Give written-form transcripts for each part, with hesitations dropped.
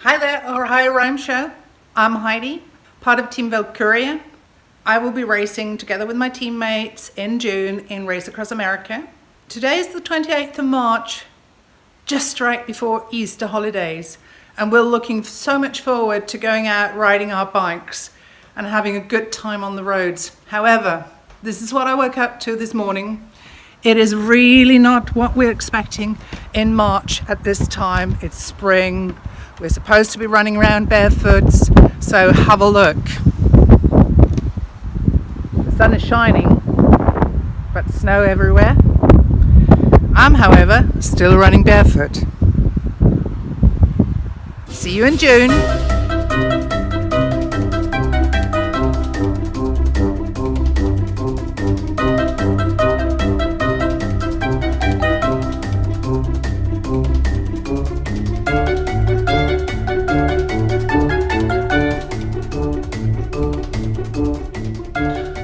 Hi there, OhioRAAM show. I'm Heidi, part of Team Valkyria. I will be racing together with my teammates in June in Race Across America. Today is the 28th of March, just right before Easter holidays, and we're looking so much forward to going out riding our bikes and having a good time on the roads. However, this is what I woke up to this morning. It is really not what we're expecting in March at this time. It's spring. We're supposed to be running around barefoot, so have a look. The sun is shining, but snow everywhere. I'm, however, still running barefoot. See you in June.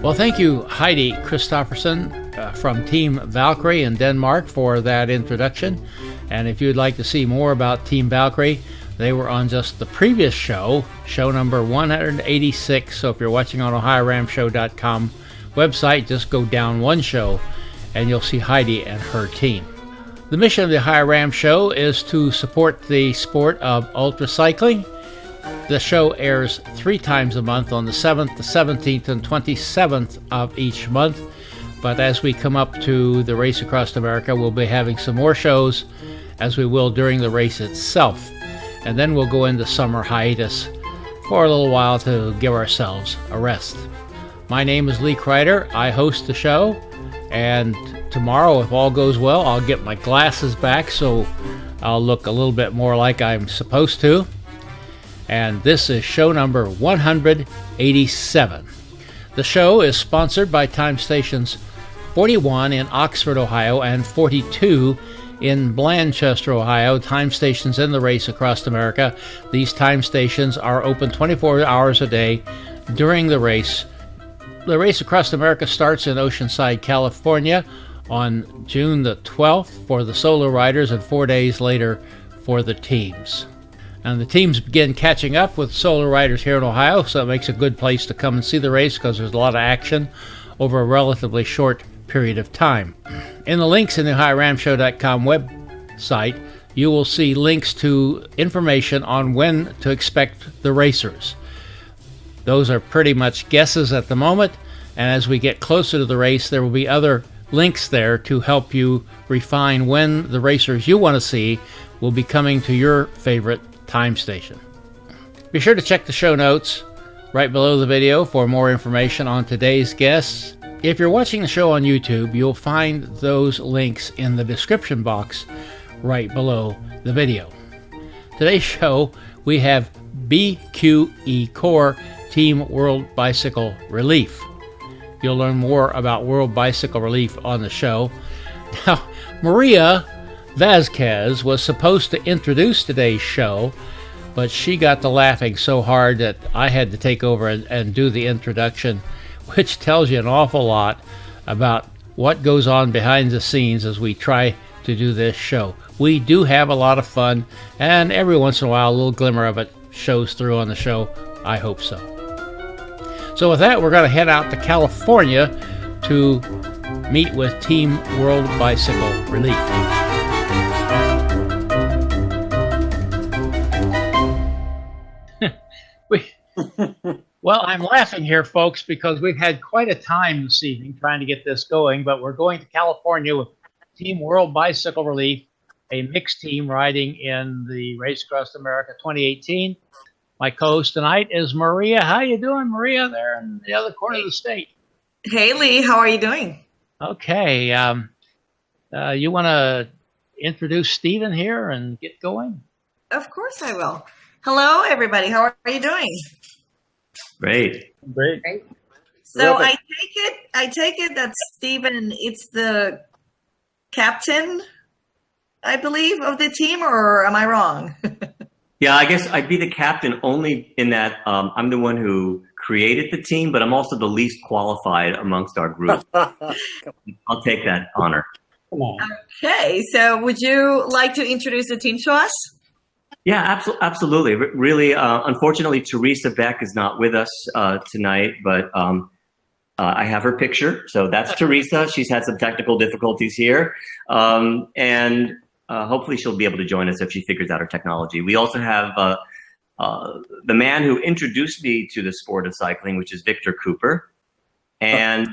Well, thank you, Heidi Christofferson from Team Valkyrie in Denmark for that introduction. And if you'd like to see more about Team Valkyrie, they were on just the previous show, show number 186. So if you're watching on OhioRAAMshow.com website, just go down one show and you'll see Heidi and her team. The mission of the OhioRAAM show is to support the sport of ultracycling. The show airs 3 times a month on the 7th, the 17th, and 27th of each month. But as we come up to the Race Across America, we'll be having some more shows, as we will during the race itself. And then we'll go into summer hiatus for a little while to give ourselves a rest. My name is Lee Kreider. I host the show. And tomorrow, if all goes well, I'll get my glasses back so I'll look a little bit more like I'm supposed to. And this is show number 187. The show is sponsored by time stations 41 in Oxford, Ohio, and 42 in Blanchester, Ohio, time stations in the Race Across America. These time stations are open 24 hours a day during the race. The Race Across America starts in Oceanside, California on June the 12th for the solo riders and 4 days later for the teams. And the teams begin catching up with solo riders here in Ohio, so it makes a good place to come and see the race because there's a lot of action over a relatively short period of time. In the links in the OhioRAAMshow.com website, you will see links to information on when to expect the racers. Those are pretty much guesses at the moment, and as we get closer to the race, there will be other links there to help you refine when the racers you want to see will be coming to your favorite time station. Be sure to check the show notes right below the video for more information on today's guests. If you're watching the show on YouTube, you'll find those links in the description box right below the video. Today's show, we have BQE Core Team World Bicycle Relief. You'll learn more about World Bicycle Relief on the show. Now, Maria Vasquez was supposed to introduce today's show, but she got to laughing so hard that I had to take over and do the introduction, which tells you an awful lot about what goes on behind the scenes as we try to do this show. We do have a lot of fun, and every once in a while a little glimmer of it shows through on the show. I hope so. So with that, we're going to head out to California to meet with Team World Bicycle Relief. Well, I'm laughing here, folks, because we've had quite a time this evening trying to get this going, but we're going to California with Team World Bicycle Relief, a mixed team riding in the Race Across America 2018. My co-host tonight is Maria. How you doing, Maria, there in the other corner of the state? Hey, Lee. How are you doing? Okay. You want to introduce Stephen here and get going? Of course I will. Hello, everybody. How are you doing? Great. So I take it that Stephen, it's the captain, I believe, of the team, or am I wrong? Yeah, I guess I'd be the captain only in that I'm the one who created the team, but I'm also the least qualified amongst our group. I'll take that honor. Come on. Okay, so would you like to introduce the team to us? Yeah, absolutely. Really, unfortunately, Teresa Beck is not with us tonight, but I have her picture. So that's Teresa. She's had some technical difficulties here. And hopefully she'll be able to join us if she figures out her technology. We also have the man who introduced me to the sport of cycling, which is Victor Cooper. And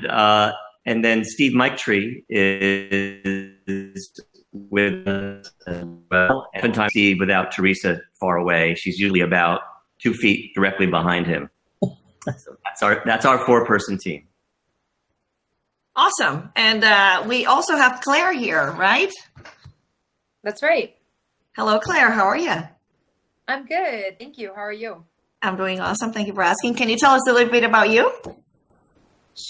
then Steve Miketree is with us as well. Oftentimes, Steve, without Teresa far away, she's usually about 2 feet directly behind him. So that's our 4-person team. Awesome. And we also have Claire here, right? That's right. Hello, Claire. How are you? I'm good. Thank you. How are you? I'm doing awesome. Thank you for asking. Can you tell us a little bit about you?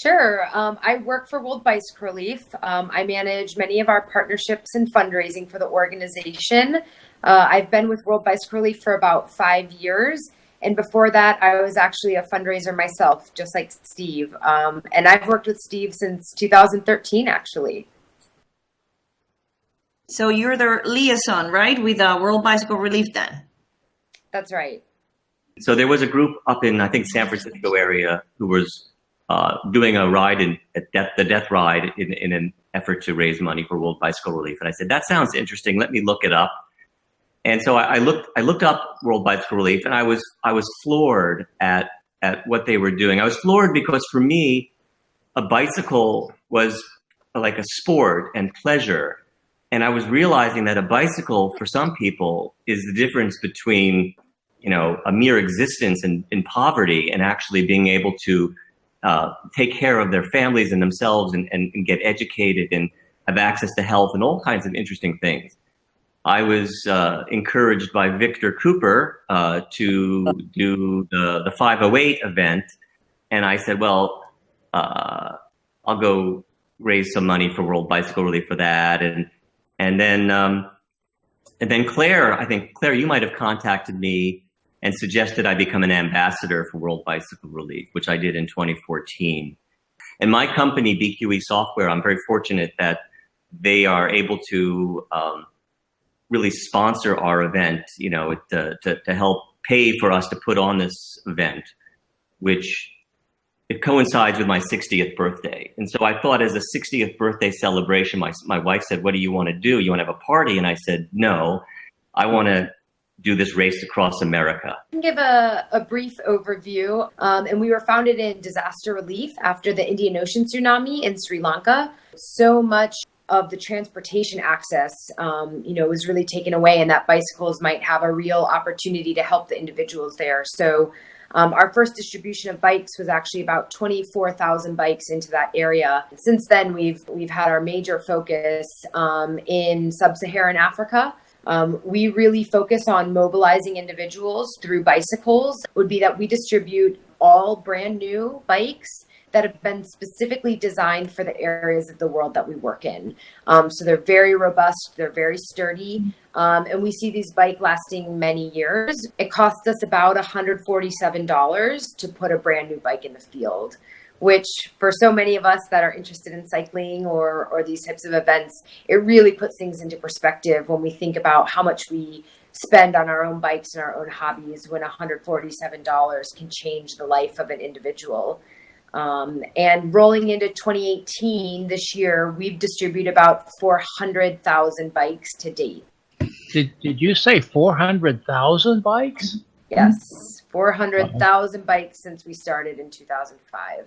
Sure. I work for World Bicycle Relief. I manage many of our partnerships and fundraising for the organization. I've been with World Bicycle Relief for about 5 years. And before that, I was actually a fundraiser myself, just like Steve. And I've worked with Steve since 2013, actually. So you're the liaison, right, with World Bicycle Relief then? That's right. So there was a group up in, I think, San Francisco area who was doing a ride the death ride in an effort to raise money for World Bicycle Relief. And I said, that sounds interesting. Let me look it up. And so I looked up World Bicycle Relief, and I was floored at what they were doing. I was floored because for me, a bicycle was like a sport and pleasure. And I was realizing that a bicycle for some people is the difference between, a mere existence in poverty and actually being able to take care of their families and themselves and get educated and have access to health and all kinds of interesting things. I was encouraged by Victor Cooper to do the 508 event. And I said, well, I'll go raise some money for World Bicycle Relief for that. And then Claire, I think, Claire, you might have contacted me and suggested I become an ambassador for World Bicycle Relief, which I did in 2014. And my company, BQE Software, I'm very fortunate that they are able to really sponsor our event, to help pay for us to put on this event, which it coincides with my 60th birthday. And so I thought as a 60th birthday celebration, my wife said, what do you want to do? You want to have a party? And I said, no, I want to do this race across America. I can give a brief overview. And we were founded in disaster relief after the Indian Ocean tsunami in Sri Lanka. So much of the transportation access, was really taken away, and that bicycles might have a real opportunity to help the individuals there. So our first distribution of bikes was actually about 24,000 bikes into that area. Since then, we've had our major focus in sub-Saharan Africa. We really focus on mobilizing individuals through bicycles. Would be that we distribute all brand new bikes that have been specifically designed for the areas of the world that we work in. So they're very robust, they're very sturdy, and we see these bikes lasting many years. It costs us about $147 to put a brand new bike in the field, which for so many of us that are interested in cycling or these types of events, it really puts things into perspective when we think about how much we spend on our own bikes and our own hobbies when $147 can change the life of an individual. And rolling into 2018, this year, we've distributed about 400,000 bikes to date. Did you say 400,000 bikes? Yes, 400,000 bikes since we started in 2005.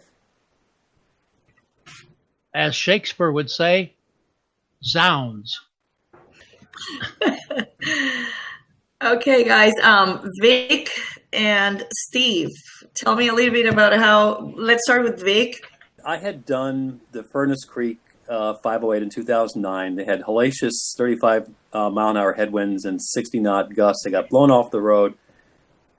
As Shakespeare would say, zounds. Okay, guys. Vic and Steve, tell me a little bit about let's start with Vic. I had done the Furnace Creek 508 in 2009. They had hellacious 35 mile an hour headwinds and 60 knot gusts. I got blown off the road.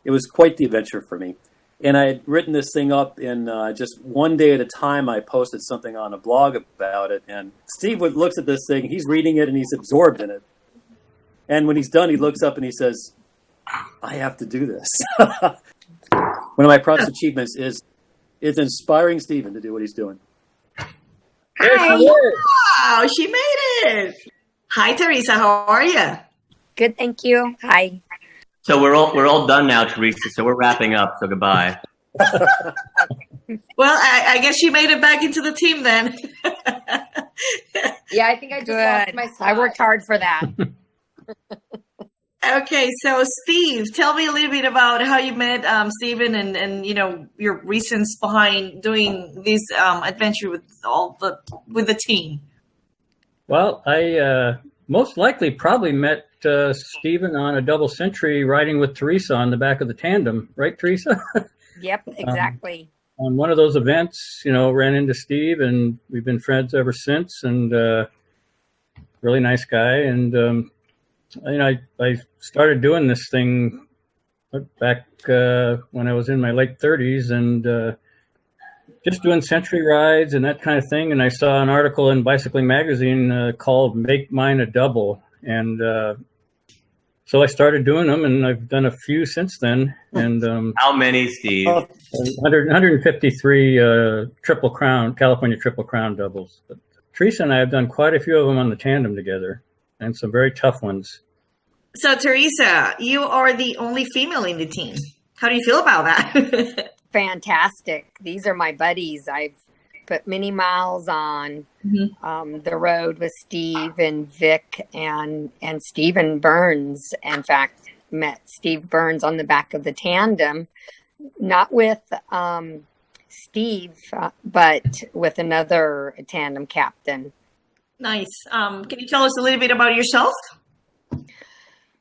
It was quite the adventure for me. And I had written this thing up in just one day at a time. I posted something on a blog about it. And Steve looks at this thing. He's reading it and he's absorbed in it. And when he's done, he looks up and he says, I have to do this. One of my proudest achievements is inspiring Stephen to do what he's doing. Hi. Wow, she made it. Hi, Teresa. How are you? Good, thank you. Hi. So we're all done now, Teresa. So we're wrapping up. So goodbye. Well, I guess you made it back into the team then. Yeah, I think I just lost my spot. I worked hard for that. Okay, so Steve, tell me a little bit about how you met Stephen and your reasons behind doing this adventure with the team. Well, I most likely probably met Stephen on a double century riding with Teresa on the back of the tandem, right, Teresa? Yep, exactly. On one of those events, ran into Steve, and we've been friends ever since. And really nice guy. And I started doing this thing back when I was in my late 30s, and just doing century rides and that kind of thing. And I saw an article in Bicycling Magazine called "Make Mine a Double," and so I started doing them, and I've done a few since then. And How many, Steve? 153 California Triple Crown doubles. But Teresa and I have done quite a few of them on the tandem together, and some very tough ones. So, Teresa, you are the only female in the team. How do you feel about that? Fantastic. These are my buddies. I've put many miles on the road with Steve and Vic and Stephen Burns. In fact, met Steve Burns on the back of the tandem, not with Steve, but with another tandem captain. Nice. Can you tell us a little bit about yourself?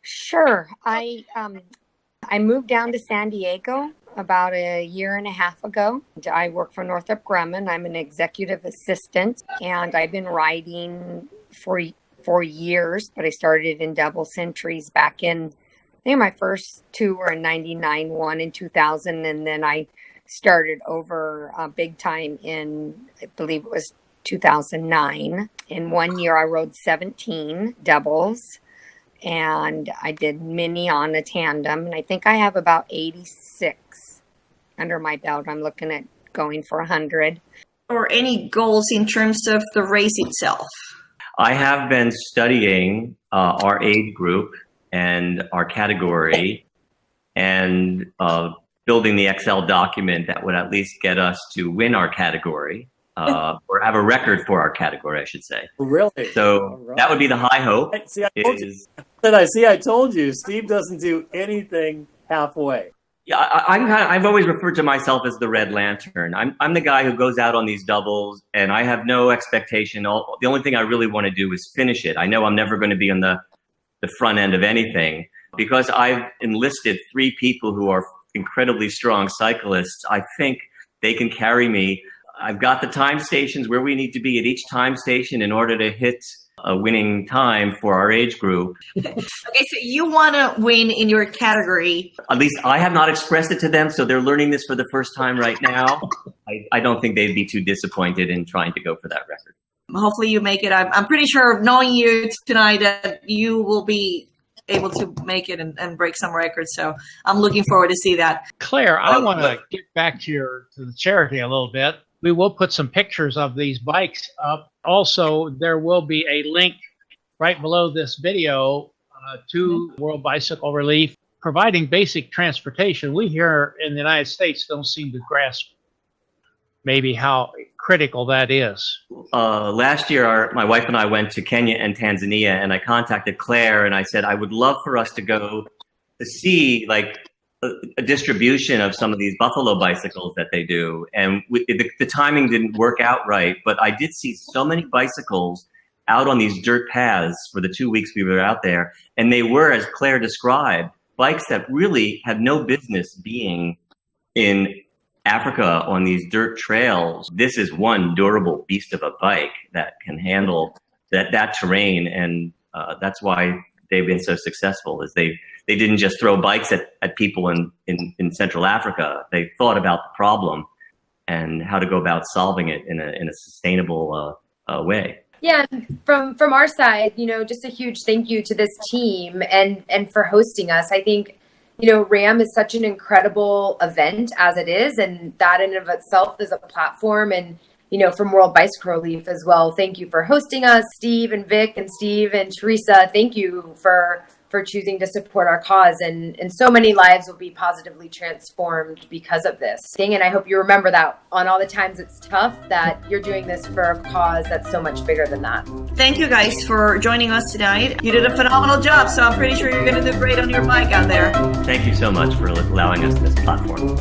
Sure. I moved down to San Diego about a year and a half ago. I work for Northrop Grumman. I'm an executive assistant, and I've been riding for years, but I started in double centuries back in, I think my first two were in 99, one in 2000, and then I started over big time in, I believe it was 2009. In 1 year, I rode 17 doubles, and I did many on a tandem, and I think I have about 86 under my belt. I'm looking at going for 100. Or any goals in terms of the race itself? I have been studying our age group and our category, and building the Excel document that would at least get us to win our category, or have a record for our category, I should say. Really? So that would be the high hope. I told you, Steve doesn't do anything halfway. Yeah, I've always referred to myself as the Red Lantern. I'm the guy who goes out on these doubles, and I have no expectation. The only thing I really want to do is finish it. I know I'm never going to be on the front end of anything, because I've enlisted 3 people who are incredibly strong cyclists. I think they can carry me. I've got the time stations where we need to be at each time station in order to hit a winning time for our age group. Okay, so you want to win in your category. At least I have not expressed it to them, so they're learning this for the first time right now. I don't think they'd be too disappointed in trying to go for that record. Hopefully you make it. I'm pretty sure, knowing you tonight, that you will be able to make it and break some records. So I'm looking forward to see that. Claire, I want to get back to the charity a little bit. We will put some pictures of these bikes up. Also, there will be a link right below this video to World Bicycle Relief, providing basic transportation. We here in the United States don't seem to grasp maybe how critical that is. Last year, my wife and I went to Kenya and Tanzania, and I contacted Claire and I said, I would love for us to go to see a distribution of some of these Buffalo bicycles that they do. And the timing didn't work out right, but I did see so many bicycles out on these dirt paths for the 2 weeks we were out there. And they were, as Claire described, bikes that really have no business being in Africa on these dirt trails. This is one durable beast of a bike that can handle that terrain. And that's why they've been so successful, is they didn't just throw bikes at people in Central Africa. They thought about the problem and how to go about solving it in a sustainable way. Yeah, from our side, just a huge thank you to this team and for hosting us. I think, RAAM is such an incredible event as it is, and that in and of itself is a platform. And, from World Bicycle Relief as well, thank you for hosting us, Steve and Vic and Steve and Teresa. Thank you for for choosing to support our cause. And so many lives will be positively transformed because of this thing. And I hope you remember that on all the times it's tough, that you're doing this for a cause that's so much bigger than that. Thank you guys for joining us tonight. You did a phenomenal job, so I'm pretty sure you're going to do great on your bike out there. Thank you so much for allowing us this platform.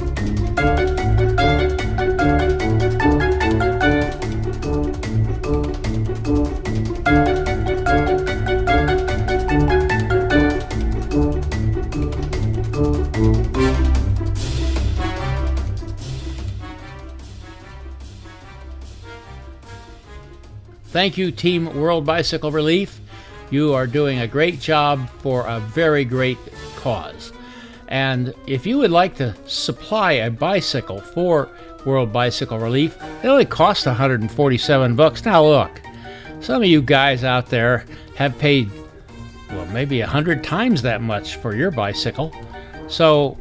Thank you, Team World Bicycle Relief. You are doing a great job for a very great cause. And if you would like to supply a bicycle for World Bicycle Relief, it only costs $147. Now look, some of you guys out there have paid, well, maybe 100 times that much for your bicycle. So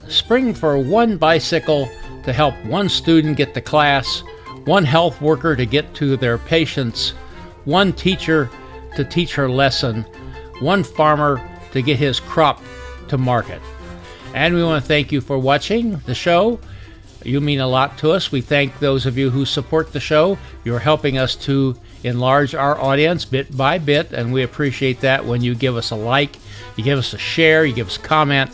spring for one bicycle to help one student get to class, one health worker to get to their patients, one teacher to teach her lesson, one farmer to get his crop to market. And we want to thank you for watching the show. You mean a lot to us. We thank those of you who support the show. You're helping us to enlarge our audience bit by bit, and we appreciate that when you give us a like, you give us a share, you give us a comment.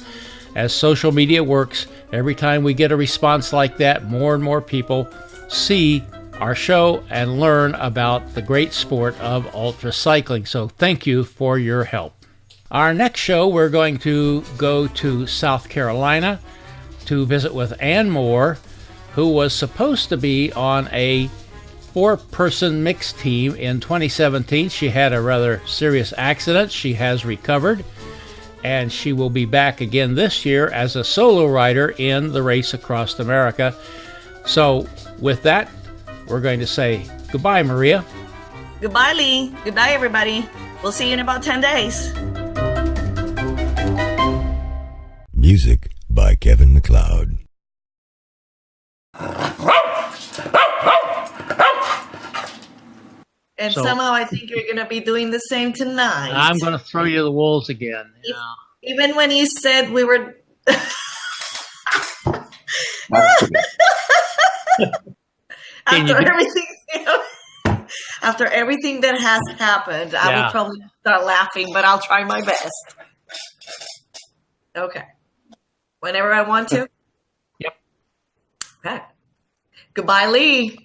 As social media works, every time we get a response like that, more and more people see our show and learn about the great sport of ultra cycling. So thank you for your help. Our next show, we're going to go to South Carolina to visit with Ann Moore, who was supposed to be on a 4-person mixed team in 2017. She had a rather serious accident. She has recovered, and she will be back again this year as a solo rider in the Race Across America. So with that, we're going to say goodbye, Maria. Goodbye, Lee. Goodbye, everybody. We'll see you in about 10 days. Music by Kevin MacLeod. And So- somehow I think you're going to be doing the same tonight. I'm going to throw you to the wolves again. Even when you said we were... after everything, after everything that has happened, I Yeah. will probably start laughing, but I'll try my best. Okay. Whenever I want to? Yep. Okay. Goodbye, Lee.